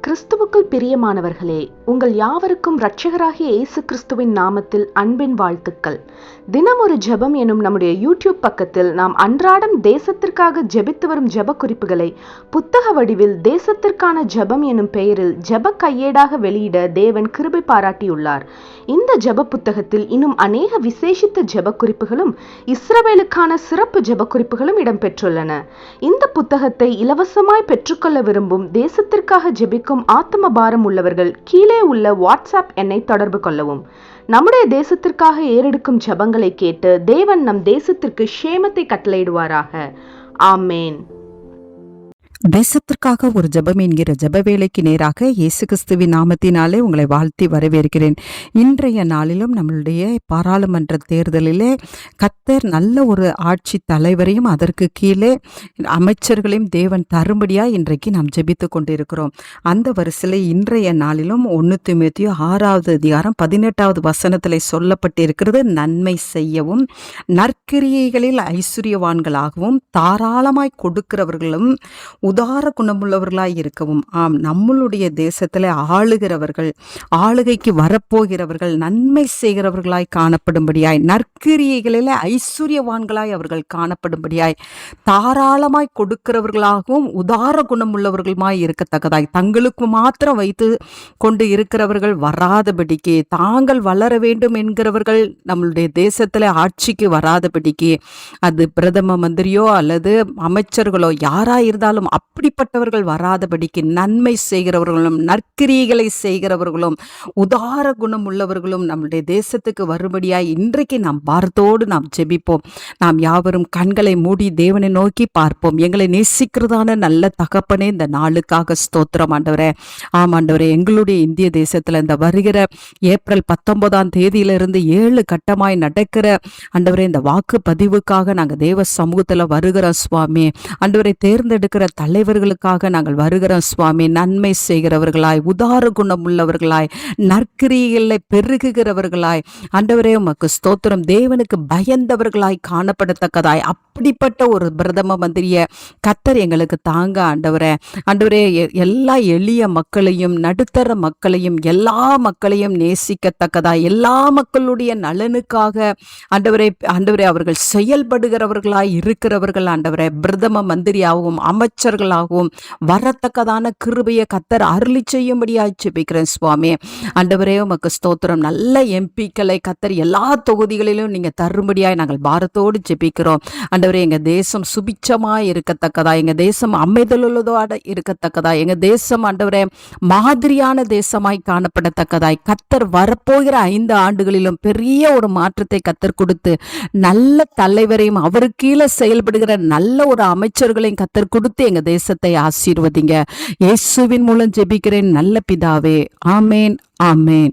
கிறிஸ்துவுக்குள் பிரியமானவர்களே, உங்கள் யாவருக்கும் இரட்சகராகிய இயேசு கிறிஸ்துவின் நாமத்தில் அன்பின் வாழ்த்துக்கள். தினம் ஒரு ஜெபம் எனும் நம்முடைய யூடியூப் பக்கத்தில் நாம் அன்றாடம் தேசத்திற்காக ஜெபித்து வரும் ஜெப குறிப்புகளை புத்தக வடிவில் தேசத்திற்கான ஜெபம் எனும் பெயரில் ஜெப கையேடாக வெளியிட தேவன் கிருபை பாராட்டியுள்ளார். இந்த ஜெப புத்தகத்தில் இன்னும் அநேக விசேஷித்த ஜெப குறிப்புகளும் இஸ்ரவேலுக்கான சிறப்பு ஜெப குறிப்புகளும் இடம்பெற்றுள்ளன. இந்த புத்தகத்தை இலவசமாய் பெற்றுக்கொள்ள விரும்பும் தேசத்திற்காக ஜெபிக்கும் ஆத்ம பாரம் உள்ளவர்கள் கீழே உள்ள வாட்ஸ்அப் எண்ணை தொடர்பு கொள்ளவும். நம்முடைய தேசத்திற்காக ஏறெடுக்கும் ஜெபங்களை கேட்டு தேவன் நம் தேசத்திற்கு க்ஷேமத்தை கட்டளையிடுவாராக. ஆமேன். தேசத்திற்காக ஒரு ஜெபம் என்கிற ஜெப வேலைக்கு நேராக இயேசு கிறிஸ்துவின் நாமத்தினாலே உங்களை வாழ்த்தி வரவேற்கிறேன். இன்றைய நாளிலும் நம்மளுடைய பாராளுமன்ற தேர்தலிலே கர்த்தர் நல்ல ஒரு ஆட்சி தலைவரையும் அதற்கு கீழே அமைச்சர்களையும் தேவன் தரும்படியாக இன்றைக்கு நாம் ஜெபித்து கொண்டிருக்கிறோம். அந்த வரிசையில் இன்றைய நாளிலும் 1 தீமோத்தேயு 6வது அதிகாரம் 18வது வசனத்தில் சொல்லப்பட்டிருக்கிறது, நன்மை செய்யவும் நற்கிரியைகளில் ஐஸ்வர்யவான்களாகவும் தாராளமாய் கொடுக்கிறவர்களும் உதார குணமுள்ளவர்களாய் இருக்கவும். ஆம், நம்மளுடைய தேசத்தில் ஆளுகிறவர்கள், ஆளுகைக்கு வரப்போகிறவர்கள் நன்மை செய்கிறவர்களாய் காணப்படும்படியாய், நற்கிரியைகளில் ஐஸ்வர்யவான்களாய் அவர்கள் காணப்படும்படியாய், தாராளமாய் கொடுக்கிறவர்களாகவும் உதார குணமுள்ளவர்களுமாய் இருக்கத்தக்கதாய், தங்களுக்கு மாத்திரம் வைத்து கொண்டு இருக்கிறவர்கள் வராதபடிக்கு, தாங்கள் வளர வேண்டும் என்கிறவர்கள் நம்மளுடைய தேசத்தில் ஆட்சிக்கு வராதபடிக்கு, அது பிரதம மந்திரியோ அல்லது அமைச்சர்களோ யாராயிருந்தாலும் அப்படிப்பட்டவர்கள் வராதபடிக்கு நன்மை செய்கிறவர்களும் நற்கிரியைகளை செய்கிறவர்களும் உதார குணம் உள்ளவர்களும் நம்முடைய தேசத்துக்கு வரும்படியாய் இன்றைக்கு நாம் பாரத்தோடு நாம் ஜெபிப்போம். நாம் யாவரும் கண்களை மூடி தேவனை நோக்கி பார்ப்போம். எங்களை நேசிக்கிறதான நல்ல தகப்பனே, இந்த நாளுக்காக ஸ்தோத்திரம் ஆண்டவரே. ஆமாண்டவரே, எங்களுடைய இந்திய தேசத்தில் இந்த வருகிற ஏப்ரல் 19ஆம் தேதியிலிருந்து 7 கட்டமாய் நடக்கிற ஆண்டவரே இந்த வாக்கு பதிவுக்காக நாங்கள் தேவ சமூகத்தில் வருகிறோம் சுவாமி. ஆண்டவரை தேர்ந்தெடுக்கிற தலைவர்களுக்காக நாங்கள் வருகிறோம் சுவாமி. நன்மை செய்கிறவர்களாய், உதார குணம் உள்ளவர்களாய், நற்கிரியைகளை பெருகுகிறவர்களாய், ஆண்டவரே உமக்கு ஸ்தோத்திரம், தேவனுக்கு பயந்தவர்களாய் காணப்படத்தக்கதாய் அப்படிப்பட்ட ஒரு பிரதம மந்திரிய கர்த்தர் எங்களுக்கு தாங்க ஆண்டவரே. ஆண்டவரே, எல்லா எளிய மக்களையும் நடுத்தர மக்களையும் எல்லா மக்களையும் நேசிக்கத்தக்கதாய், எல்லா மக்களுடைய நலனுக்காக ஆண்டவரே அவர்கள் செயல்படுகிறவர்களாய் இருக்கிறவர்கள் ஆண்டவரே, பிரதம மந்திரியாகவும் அமைச்சர்களாகவும் வரத்தக்கதான கிருபையை கர்த்தர் அருளி செய்யும்படியாய் ஜெபிக்கிறேன் சுவாமி. ஆண்டவரே உமக்கு ஸ்தோத்திரம், நல்ல எம்பிக்களை கர்த்தர் எல்லா தொகுதிகளிலும் நீங்க தரும்படியாய் நாங்கள் பாரத்தோடு ஜெபிக்கிறோம். ஆண்டவரே, எங்க தேசம் சுபிச்சமாய் இருக்கத்தக்கதா, எங்க தேசம் அமைதலுள்ளதோட இருக்கத்தக்கதா, எங்க தேசம் ஆண்டவரே மாதிரியான தேசமாய் காணப்படத்தக்கதாய், கர்த்தர் வரப்போகிற 5 ஆண்டுகளிலும் பெரிய ஒரு மாற்றத்தை கர்த்தர் கொடுத்து நல்ல தலைவரையும் அவருக்கு கீழே செயல்படுகிற நல்ல ஒரு அமைச்சர்களையும் கர்த்தர் கொடுத்து எங்க தேசத்தை ஆசீர்வதிங்க. இயேசுவின் மூலம் ஜெபிக்கிறேன் நல்ல பிதாவே. ஆமேன், ஆமேன்.